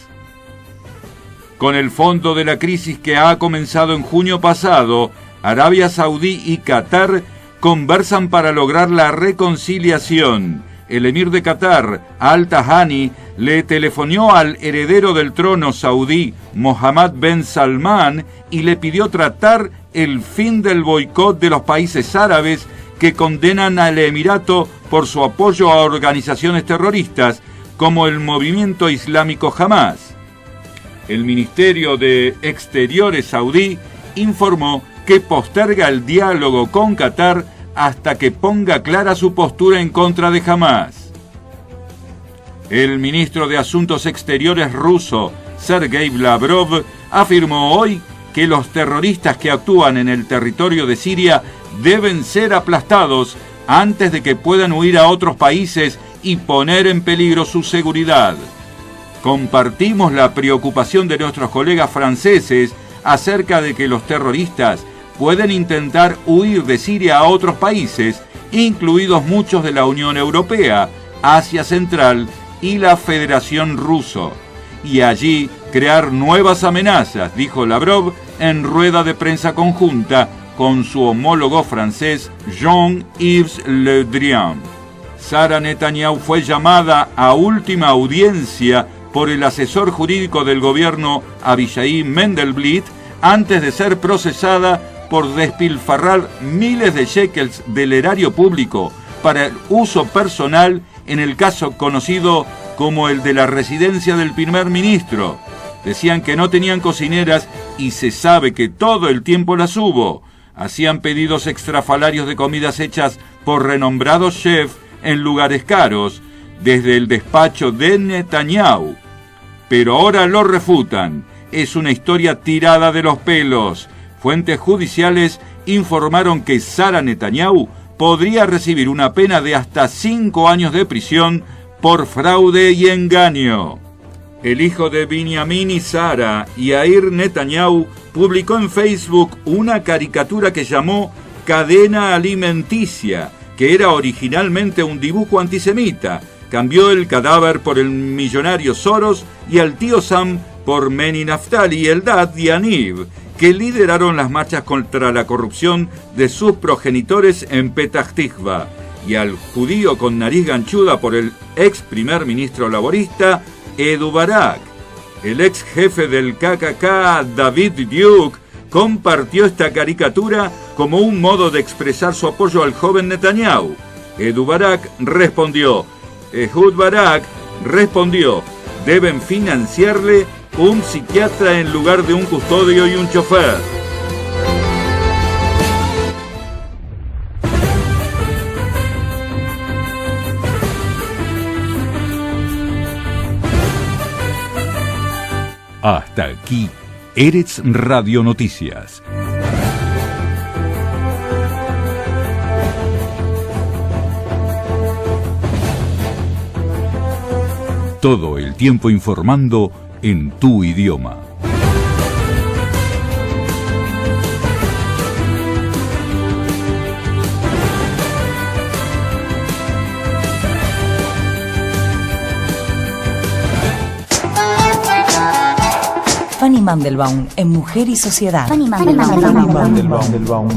Con el fondo de la crisis que ha comenzado en junio pasado, Arabia Saudí y Qatar conversan para lograr la reconciliación. el emir de Qatar, Al Thani, le telefonó al heredero del trono saudí, Mohammed Ben Salman, y le pidió tratar el fin del boicot de los países árabes que condenan al Emirato por su apoyo a organizaciones terroristas como el movimiento islámico Hamas. El Ministerio de Exteriores saudí informó que posterga el diálogo con Qatar hasta que ponga clara su postura en contra de Hamas. El ministro de Asuntos Exteriores ruso, Sergei Lavrov, afirmó hoy que los terroristas que actúan en el territorio de Siria deben ser aplastados antes de que puedan huir a otros países y poner en peligro su seguridad. Compartimos la preocupación de nuestros colegas franceses acerca de que los terroristas pueden intentar huir de Siria a otros países, incluidos muchos de la Unión Europea, Asia Central y la Federación Ruso, y allí crear nuevas amenazas, dijo Lavrov en rueda de prensa conjunta con su homólogo francés Jean-Yves Le Drian. Sara Netanyahu fue llamada a última audiencia por el asesor jurídico del gobierno Abishai Mendelblit antes de ser procesada por despilfarrar miles de shekels del erario público para el uso personal en el caso conocido como el de la residencia del primer ministro. Decían que no tenían cocineras y se sabe que todo el tiempo las hubo. Hacían pedidos extrafalarios de comidas hechas por renombrados chefs en lugares caros, desde el despacho de Netanyahu. Pero ahora lo refutan. Es una historia tirada de los pelos. Fuentes judiciales informaron que Sara Netanyahu podría recibir una pena de hasta 5 años de prisión por fraude y engaño. El hijo de Binyamin y Sara, Yair Netanyahu, publicó en Facebook una caricatura que llamó Cadena Alimenticia, que era originalmente un dibujo antisemita. Cambió el cadáver por el millonario Soros y al tío Sam por Meni Naftali y Eldad Yaniv, que lideraron las marchas contra la corrupción de sus progenitores en Petah Tikva, y al judío con nariz ganchuda por el ex primer ministro laborista Edu Barak. El ex jefe del KKK, David Duke, compartió esta caricatura como un modo de expresar su apoyo al joven Netanyahu. Ehud Barak respondió, deben financiarle un psiquiatra en lugar de un custodio y un chofer. Hasta aquí, Eretz Radio Noticias. Todo el tiempo informando en tu idioma. Fanny Mandelbaum en Mujer y Sociedad. Fanny Mandelbaum.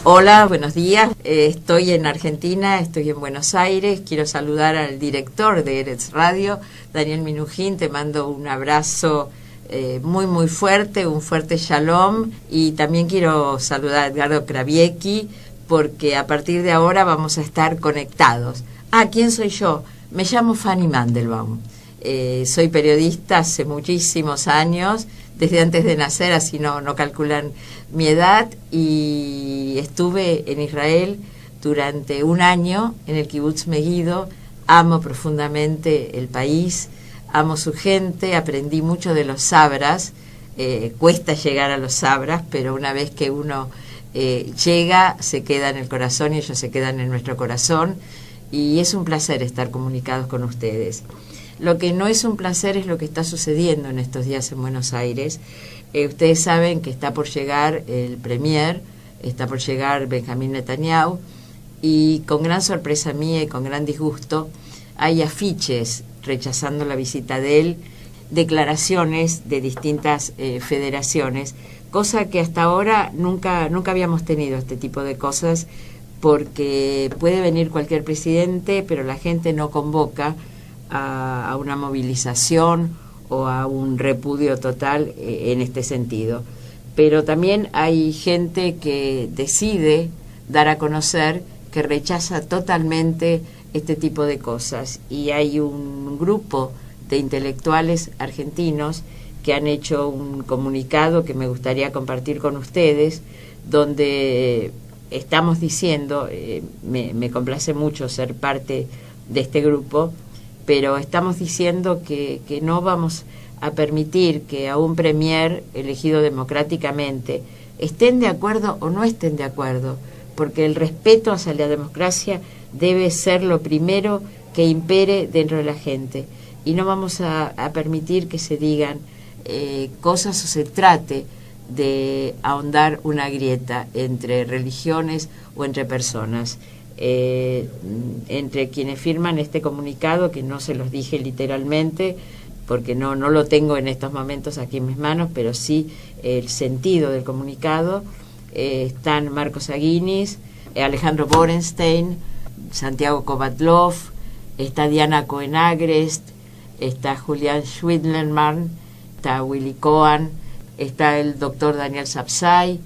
Hola, buenos días. Estoy en Argentina, estoy en Buenos Aires. Quiero saludar al director de Eretz Radio, Daniel Minujín. Te mando un abrazo muy fuerte, un fuerte shalom. Y también quiero saludar a Edgardo Kraviecki, porque a partir de ahora vamos a estar conectados. ¿Quién soy yo? Me llamo Fanny Mandelbaum. Soy periodista hace muchísimos años, desde antes de nacer, así no calculan mi edad, y estuve en Israel durante un año en el Kibutz Megiddo. Amo profundamente el país, amo su gente, aprendí mucho de los sabras. Cuesta llegar a los sabras, pero una vez que uno llega, se queda en el corazón y ellos se quedan en nuestro corazón, y es un placer estar comunicados con ustedes. Lo que no es un placer es lo que está sucediendo en estos días en Buenos Aires. Ustedes saben que está por llegar el premier, está por llegar Benjamín Netanyahu, y con gran sorpresa mía y con gran disgusto hay afiches rechazando la visita de él, declaraciones de distintas federaciones, cosa que hasta ahora nunca habíamos tenido este tipo de cosas, porque puede venir cualquier presidente, pero la gente no convoca a una movilización o a un repudio total en este sentido. Pero también hay gente que decide dar a conocer que rechaza totalmente este tipo de cosas, y hay un grupo de intelectuales argentinos que han hecho un comunicado que me gustaría compartir con ustedes, donde estamos diciendo, me complace mucho ser parte de este grupo, pero estamos diciendo que no vamos a permitir que a un premier elegido democráticamente estén de acuerdo o no estén de acuerdo, porque el respeto hacia la democracia debe ser lo primero que impere dentro de la gente, y no vamos a permitir que se digan cosas o se trate de ahondar una grieta entre religiones o entre personas. Entre quienes firman este comunicado, que no se los dije literalmente porque no lo tengo en estos momentos aquí en mis manos, pero sí el sentido del comunicado, están Marcos Aguinis, Alejandro Borenstein, Santiago Kovatlov, está Diana Cohen-Agrest, está Julián Schwindlerman, está Willy Cohen, está el doctor Daniel Sapsay,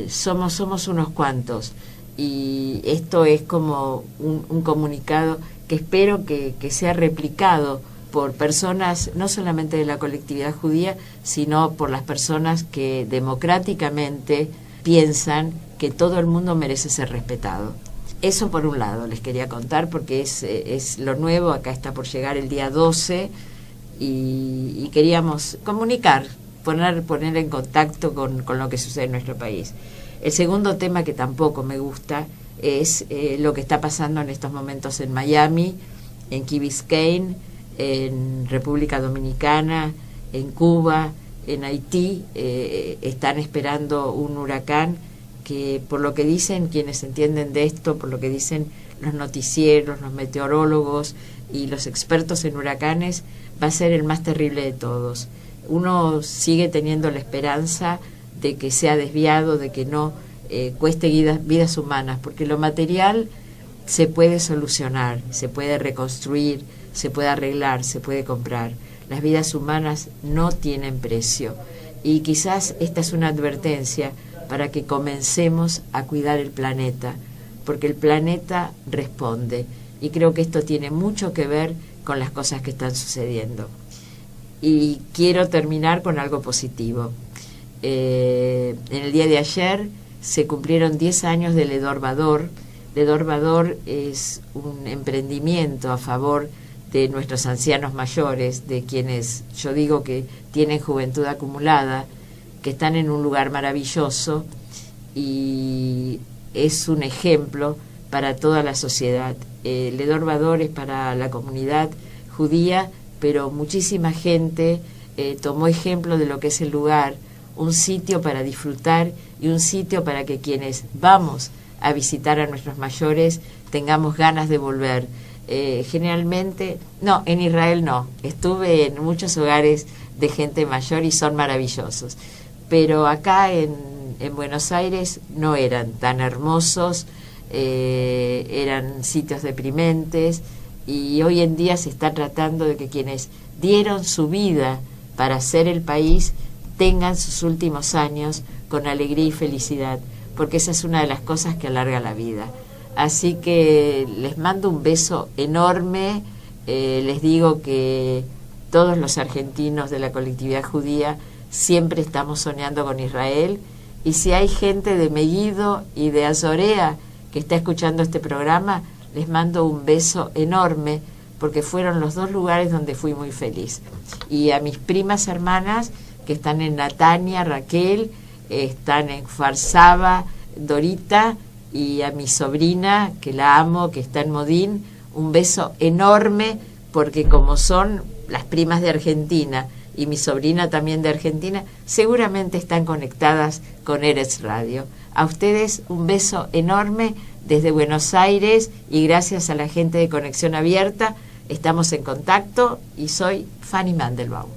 somos unos cuantos, y esto es como un comunicado que espero que sea replicado por personas no solamente de la colectividad judía, sino por las personas que democráticamente piensan que todo el mundo merece ser respetado. Eso por un lado les quería contar, porque es lo nuevo. Acá está por llegar el día 12 y queríamos comunicar, poner en contacto con lo que sucede en nuestro país. El segundo tema, que tampoco me gusta, es lo que está pasando en estos momentos en Miami, en Key Biscayne, en República Dominicana, en Cuba, en Haití. Están esperando un huracán que, por lo que dicen quienes entienden de esto, por lo que dicen los noticieros, los meteorólogos y los expertos en huracanes, va a ser el más terrible de todos. Uno sigue teniendo la esperanza de que sea desviado, de que no cueste vidas humanas, porque lo material se puede solucionar, se puede reconstruir, se puede arreglar, se puede comprar. Las vidas humanas no tienen precio, y quizás esta es una advertencia para que comencemos a cuidar el planeta, porque el planeta responde, y creo que esto tiene mucho que ver con las cosas que están sucediendo. Y quiero terminar con algo positivo. En el día de ayer se cumplieron 10 años de Ledor Vador. Ledor Vador es un emprendimiento a favor de nuestros ancianos mayores, de quienes yo digo que tienen juventud acumulada, que están en un lugar maravilloso, y es un ejemplo para toda la sociedad. Ledor Vador es para la comunidad judía, pero muchísima gente tomó ejemplo de lo que es el lugar, un sitio para disfrutar y un sitio para que quienes vamos a visitar a nuestros mayores tengamos ganas de volver. Generalmente, no, en Israel no, estuve en muchos hogares de gente mayor y son maravillosos, pero acá en Buenos Aires no eran tan hermosos, eran sitios deprimentes, y hoy en día se está tratando de que quienes dieron su vida para hacer el país tengan sus últimos años con alegría y felicidad, porque esa es una de las cosas que alarga la vida. Así que les mando un beso enorme, les digo que todos los argentinos de la colectividad judía siempre estamos soñando con Israel, y si hay gente de Megiddo y de Azorea que está escuchando este programa, les mando un beso enorme, porque fueron los dos lugares donde fui muy feliz. Y a mis primas hermanas que están en Natania, Raquel, están en Farsaba, Dorita, y a mi sobrina, que la amo, que está en Modín, un beso enorme porque como son las primas de Argentina y mi sobrina también de Argentina, seguramente están conectadas con Eretz Radio. A ustedes un beso enorme desde Buenos Aires y gracias a la gente de Conexión Abierta estamos en contacto y soy Fanny Mandelbaum.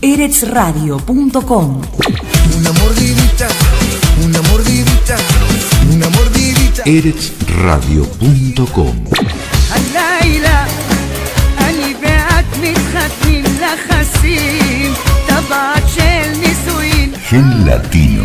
eretzradio.com. Una mordidita, una mordidita, una mordidita. eretzradio.com. الليلة أني بعت متختمين لخسين طبعا شيل نسوين. Gen Latino.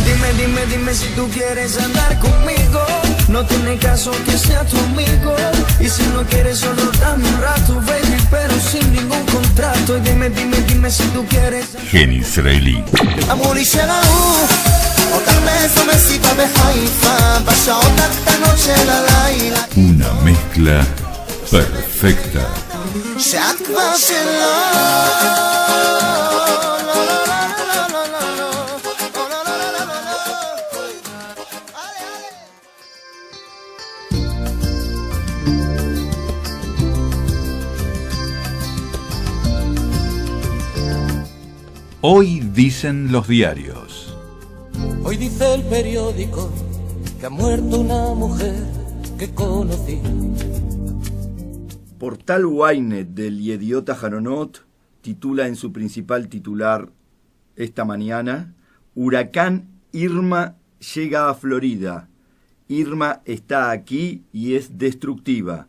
Dime, dime, dime si tú quieres andar conmigo. No tiene caso que sea tu amigo. Y si no quieres solo dame un rato, baby, pero sin ningún contrato. Y dime, dime, dime si tú quieres. Gen Israelí. אמרו לי שראו אותך באיזו מסיבה בחיפה בשעות הקטנות של הלילה Una mezcla perfecta. שאת כבר שלו Hoy dicen los diarios. Hoy dice el periódico que ha muerto una mujer que conocí. Portal Ynet del Yediot Aharonot titula en su principal titular esta mañana: Huracán Irma llega a Florida. Irma está aquí y es destructiva.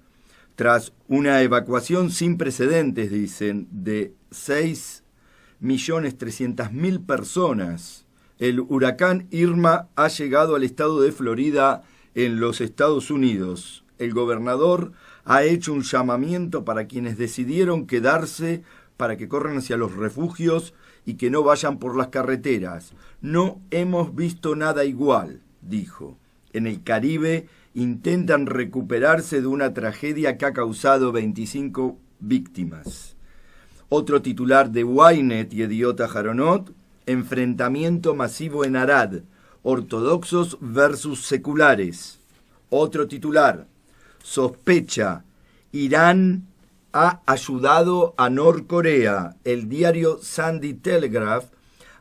Tras una evacuación sin precedentes, dicen, de 6.300.000 personas, el huracán Irma ha llegado al estado de Florida en los Estados Unidos. El gobernador ha hecho un llamamiento para quienes decidieron quedarse para que corran hacia los refugios y que no vayan por las carreteras. No hemos visto nada igual, dijo. En el Caribe intentan recuperarse de una tragedia que ha causado 25 víctimas. Otro titular de Ynet y Yediot Aharonot: enfrentamiento masivo en Arad, ortodoxos versus seculares. Otro titular: sospecha, Irán ha ayudado a Norcorea. El diario Sunday Telegraph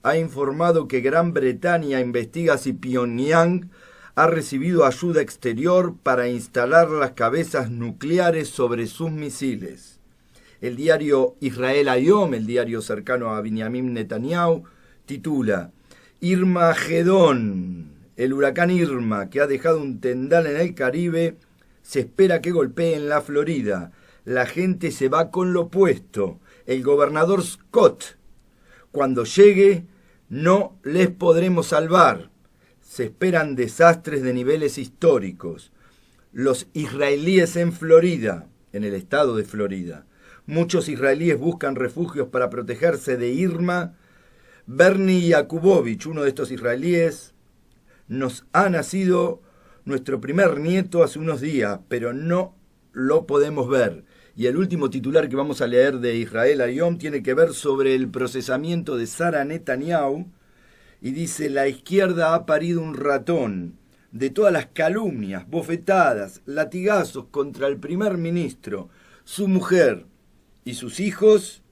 ha informado que Gran Bretaña investiga si Pyongyang ha recibido ayuda exterior para instalar las cabezas nucleares sobre sus misiles. El diario Israel Hayom, el diario cercano a Benjamin Netanyahu, titula: Irma Gedón, el huracán Irma, que ha dejado un tendal en el Caribe, se espera que golpee en la Florida. La gente se va con lo puesto. El gobernador Scott: cuando llegue, no les podremos salvar. Se esperan desastres de niveles históricos. Los israelíes en Florida, en el estado de Florida. Muchos israelíes buscan refugios para protegerse de Irma. Bernie Yakubovich, uno de estos israelíes: nos ha nacido nuestro primer nieto hace unos días, pero no lo podemos ver. Y el último titular que vamos a leer de Israel Hayom tiene que ver sobre el procesamiento de Sara Netanyahu, y dice: la izquierda ha parido un ratón. De todas las calumnias, bofetadas, latigazos contra el primer ministro, su mujer y sus hijos,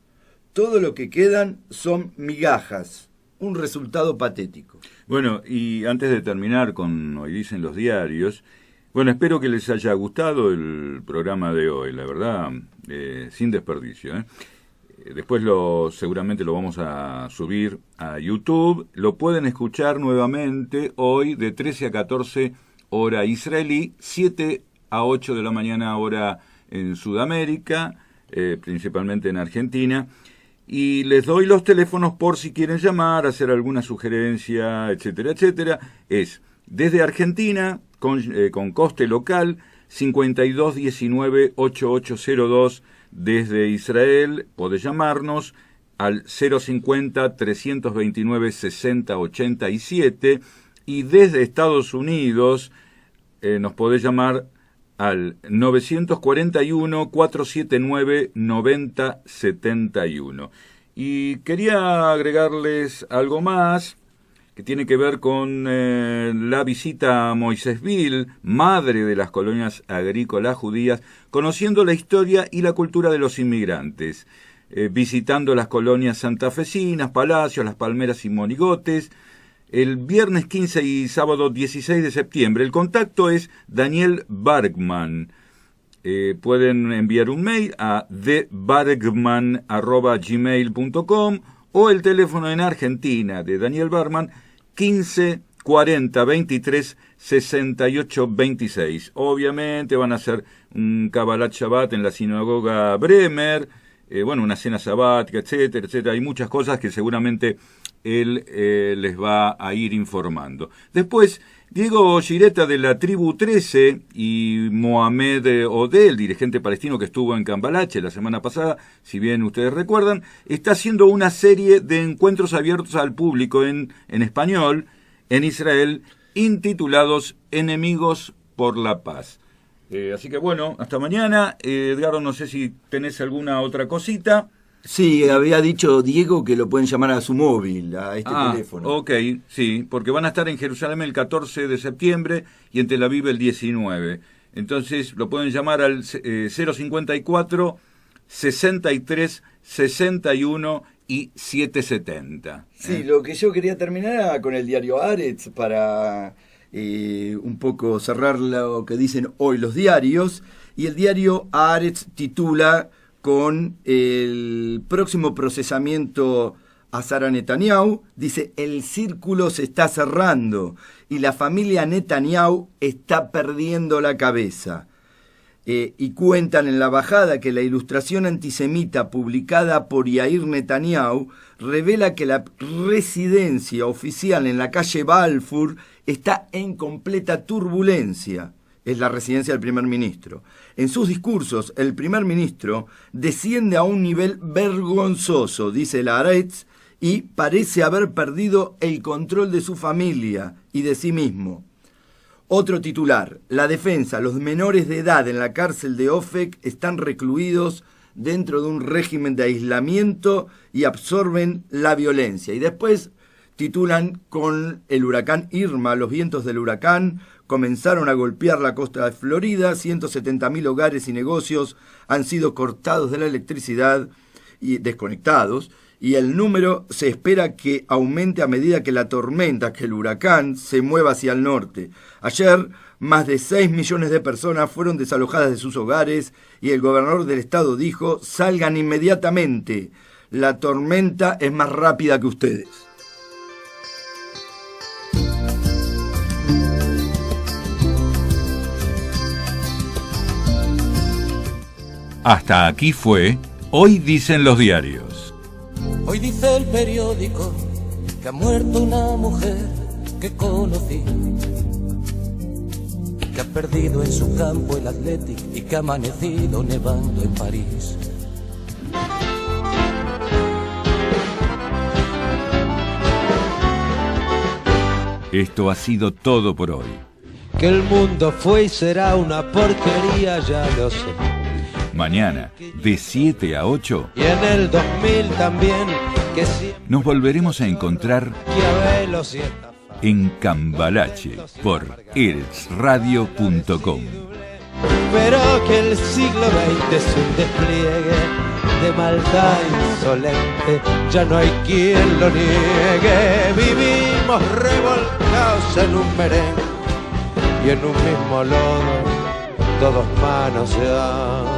todo lo que quedan son migajas. Un resultado patético. Bueno, y antes de terminar con Hoy dicen los diarios, bueno, espero que les haya gustado el programa de hoy, la verdad, sin desperdicio, Después seguramente lo vamos a subir a YouTube. Lo pueden escuchar nuevamente hoy de 13 a 14 hora israelí, 7 a 8 de la mañana hora en Sudamérica, principalmente en Argentina. Y les doy los teléfonos por si quieren llamar, hacer alguna sugerencia, etcétera, etcétera. Es desde Argentina, con coste local, 5219-8802. Desde Israel, podés llamarnos al 050-329-6087. Y desde Estados Unidos, nos podés llamar al 941-479-9071. Y quería agregarles algo más, que tiene que ver con la visita a Moisésville, madre de las colonias agrícolas judías, conociendo la historia y la cultura de los inmigrantes, visitando las colonias santafesinas, Palacios, Las Palmeras y Monigotes, el viernes 15 y sábado 16 de septiembre. El contacto es Daniel Bergman. Pueden enviar un mail a thebergman@gmail.com o el teléfono en Argentina de Daniel Bergman 15 40 23 68 26. Obviamente van a hacer un Kabbalat Shabbat en la sinagoga Bremer, una cena sabática, etcétera, etcétera. Hay muchas cosas que seguramente él les va a ir informando. Después, Diego Gireta de la Tribu 13 y Mohamed Odel, dirigente palestino que estuvo en Cambalache la semana pasada, si bien ustedes recuerdan, está haciendo una serie de encuentros abiertos al público en español, en Israel, intitulados Enemigos por la Paz. Así que hasta mañana. Edgardo, no sé si tenés alguna otra cosita. Sí, había dicho Diego que lo pueden llamar a su móvil, a este teléfono. Ok, sí, porque van a estar en Jerusalén el 14 de septiembre y en Tel Aviv el 19. Entonces lo pueden llamar al 054 63 61 y 770. Sí, lo que yo quería terminar era con el diario Haaretz para un poco cerrar lo que dicen hoy los diarios. Y el diario Haaretz titula con el próximo procesamiento a Sara Netanyahu, dice: el círculo se está cerrando y la familia Netanyahu está perdiendo la cabeza. Y cuentan en la bajada que la ilustración antisemita publicada por Yair Netanyahu revela que la residencia oficial en la calle Balfour está en completa turbulencia. Es la residencia del primer ministro. En sus discursos, el primer ministro desciende a un nivel vergonzoso, dice el Haaretz, y parece haber perdido el control de su familia y de sí mismo. Otro titular: la defensa, los menores de edad en la cárcel de Ofek están recluidos dentro de un régimen de aislamiento y absorben la violencia. Y después titulan con el huracán Irma: los vientos del huracán comenzaron a golpear la costa de Florida, 170.000 hogares y negocios han sido cortados de la electricidad y desconectados, y el número se espera que aumente a medida que la tormenta, que el huracán, se mueva hacia el norte. Ayer, más de 6 millones de personas fueron desalojadas de sus hogares y el gobernador del estado dijo: salgan inmediatamente, la tormenta es más rápida que ustedes. Hasta aquí fue Hoy Dicen los Diarios. Hoy dice el periódico que ha muerto una mujer que conocí, que ha perdido en su campo el Athletic y que ha amanecido nevando en París. Esto ha sido todo por hoy. Que el mundo fue y será una porquería, ya lo sé. Mañana, de 7 a 8, Y en el 2000 también, que siempre nos volveremos a encontrar Maquiavelo sienta en Cambalache por eretzradio.com. pero que el siglo XX es un despliegue de maldad insolente, ya no hay quien lo niegue. Vivimos revolcados en un merengue y en un mismo lodo, todos manoseados.